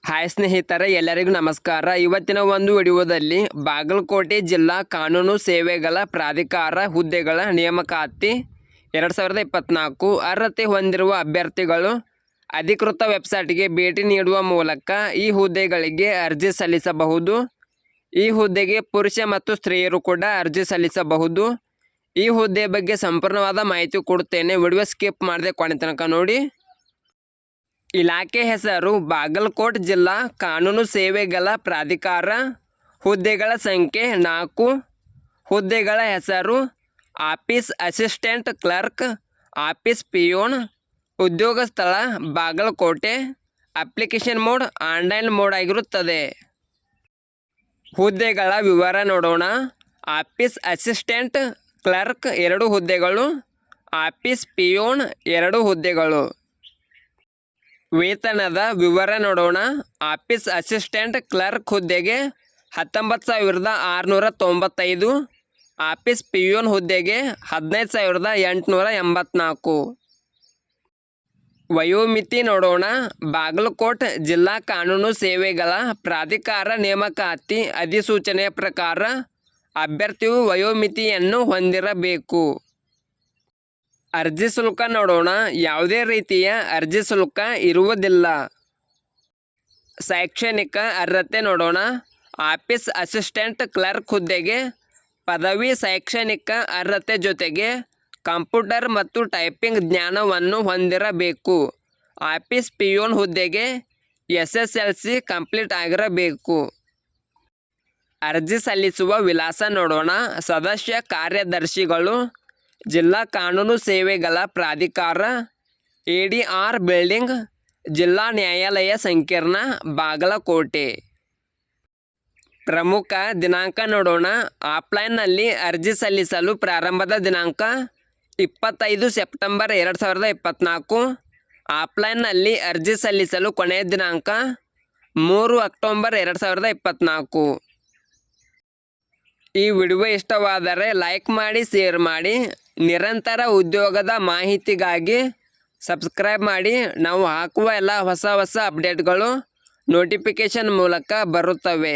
Hi ಸ್ನೇಹಿತರೆ, ಎಲ್ಲರಿಗೂ ನಮಸ್ಕಾರ. ಇವತ್ತಿನ ಒಂದು ವಿಡಿಯೋದಲ್ಲಿ ಬಾಗಲಕೋಟೆ ಜಿಲ್ಲಾ ಕಾನೂನು ಸೇವೆಗಳ ಪ್ರಾಧಿಕಾರ ಹುದ್ದೆಗಳ ನೇಮಕಾತಿ 2024 ಅರ್ಹತೆ ಹೊಂದಿರುವ ಅಭ್ಯರ್ಥಿಗಳು ಅಧಿಕೃತ ವೆಬ್ಸೈಟ್ಗೆ ಭೇಟಿ ನೀಡುವ ಮೂಲಕ ಈ ಹುದ್ದೆಗಳಿಗೆ ಅರ್ಜಿ ಸಲ್ಲಿಸಬಹುದು. ಈ ಹುದ್ದೆಗೆ ಪುರುಷ ಮತ್ತು ಸ್ತ್ರೀಯರು ಕೂಡ ಅರ್ಜಿ ಸಲ್ಲಿಸಬಹುದು. ಈ ಹುದ್ದೆ ಬಗ್ಗೆ ಸಂಪೂರ್ಣವಾದ ಮಾಹಿತಿ ಕೊಡುತ್ತೇನೆ. ವಿಡಿಯೋ ಸ್ಕಿಪ್ ಮಾಡದೆ ಕೊನೆ ತನಕ ನೋಡಿ. ಇಲಾಖೆ ಹೆಸರು ಬಾಗಲಕೋಟೆ ಜಿಲ್ಲಾ ಕಾನೂನು ಸೇವೆಗಳ ಪ್ರಾಧಿಕಾರ. ಹುದ್ದೆಗಳ ಸಂಖ್ಯೆ 4. ಹುದ್ದೆಗಳ ಹೆಸರು office assistant clerk, office peon. ಉದ್ಯೋಗ ಸ್ಥಳ Bagalkot. Application mode online mode ಆಗಿರುತ್ತದೆ. ಹುದ್ದೆಗಳ ವಿವರ ನೋಡೋಣ. ಆಫೀಸ್ ಅಸಿಸ್ಟೆಂಟ್ ಕ್ಲರ್ಕ್ 2 ಹುದ್ದೆಗಳು, ಆಫೀಸ್ ಪಿಯೋನ್ 2 ಹುದ್ದೆಗಳು. ವೇತನದ ವಿವರ ನೋಡೋಣ. ಆಫೀಸ್ ಅಸಿಸ್ಟೆಂಟ್ ಕ್ಲರ್ಕ್ ಹುದ್ದೆಗೆ 19,695. ಆಫೀಸ್ ಪಿಯೋನ್ ಹುದ್ದೆಗೆ 15,884. ವಯೋಮಿತಿ ನೋಡೋಣ. ಬಾಗಲಕೋಟೆ ಜಿಲ್ಲಾ ಕಾನೂನು ಸೇವೆಗಳ ಪ್ರಾಧಿಕಾರ ನೇಮಕಾತಿ ಅಧಿಸೂಚನೆಯ ಪ್ರಕಾರ ಅಭ್ಯರ್ಥಿಯು ವಯೋಮಿತಿಯನ್ನು ಹೊಂದಿರಬೇಕು. ಅರ್ಜಿ ಶುಲ್ಕ ನೋಡೋಣ. ಯಾವುದೇ ರೀತಿಯ ಅರ್ಜಿ ಶುಲ್ಕ ಇರುವುದಿಲ್ಲ. ಶೈಕ್ಷಣಿಕ ಅರ್ಹತೆ ನೋಡೋಣ. ಆಫೀಸ್ ಅಸಿಸ್ಟೆಂಟ್ ಕ್ಲರ್ಕ್ ಹುದ್ದೆಗೆ ಪದವಿ ಶೈಕ್ಷಣಿಕ ಅರ್ಹತೆ ಜೊತೆಗೆ ಕಂಪ್ಯೂಟರ್ ಮತ್ತು ಟೈಪಿಂಗ್ ಜ್ಞಾನವನ್ನು ಹೊಂದಿರಬೇಕು. ಆಫೀಸ್ ಪಿಯೋನ್ ಹುದ್ದೆಗೆ SSLC ಕಂಪ್ಲೀಟ್ ಆಗಿರಬೇಕು. ಅರ್ಜಿ ಸಲ್ಲಿಸುವ ವಿಳಾಸ ನೋಡೋಣ. ಸದಸ್ಯ ಕಾರ್ಯದರ್ಶಿಗಳು, ಜಿಲ್ಲಾ ಕಾನೂನು ಸೇವೆಗಳ ಪ್ರಾಧಿಕಾರ, ADR ಬಿಲ್ಡಿಂಗ್, ಜಿಲ್ಲಾ ನ್ಯಾಯಾಲಯ ಸಂಕೀರ್ಣ, ಬಾಗಲಕೋಟೆ. ಪ್ರಮುಖ ದಿನಾಂಕ ನೋಡೋಣ. ಆಫ್ಲೈನ್ನಲ್ಲಿ ಅರ್ಜಿ ಸಲ್ಲಿಸಲು ಪ್ರಾರಂಭದ ದಿನಾಂಕ 25 ಸೆಪ್ಟೆಂಬರ್ 2024. ಆಫ್ಲೈನ್ನಲ್ಲಿ ಅರ್ಜಿ ಸಲ್ಲಿಸಲು ಕೊನೆಯ ದಿನಾಂಕ 3 ಅಕ್ಟೋಬರ್ 2024. ಈ ವಿಡಿಯೋ ಇಷ್ಟವಾದರೆ ಲೈಕ್ ಮಾಡಿ, ಶೇರ್ ಮಾಡಿ. ನಿರಂತರ ಉದ್ಯೋಗದ ಮಾಹಿತಿಗಾಗಿ ಸಬ್ಸ್ಕ್ರೈಬ್ ಮಾಡಿ. ನಾವು ಹಾಕುವ ಎಲ್ಲ ಹೊಸ ಅಪ್ಡೇಟ್ಗಳು ನೋಟಿಫಿಕೇಷನ್ ಮೂಲಕ ಬರುತ್ತವೆ.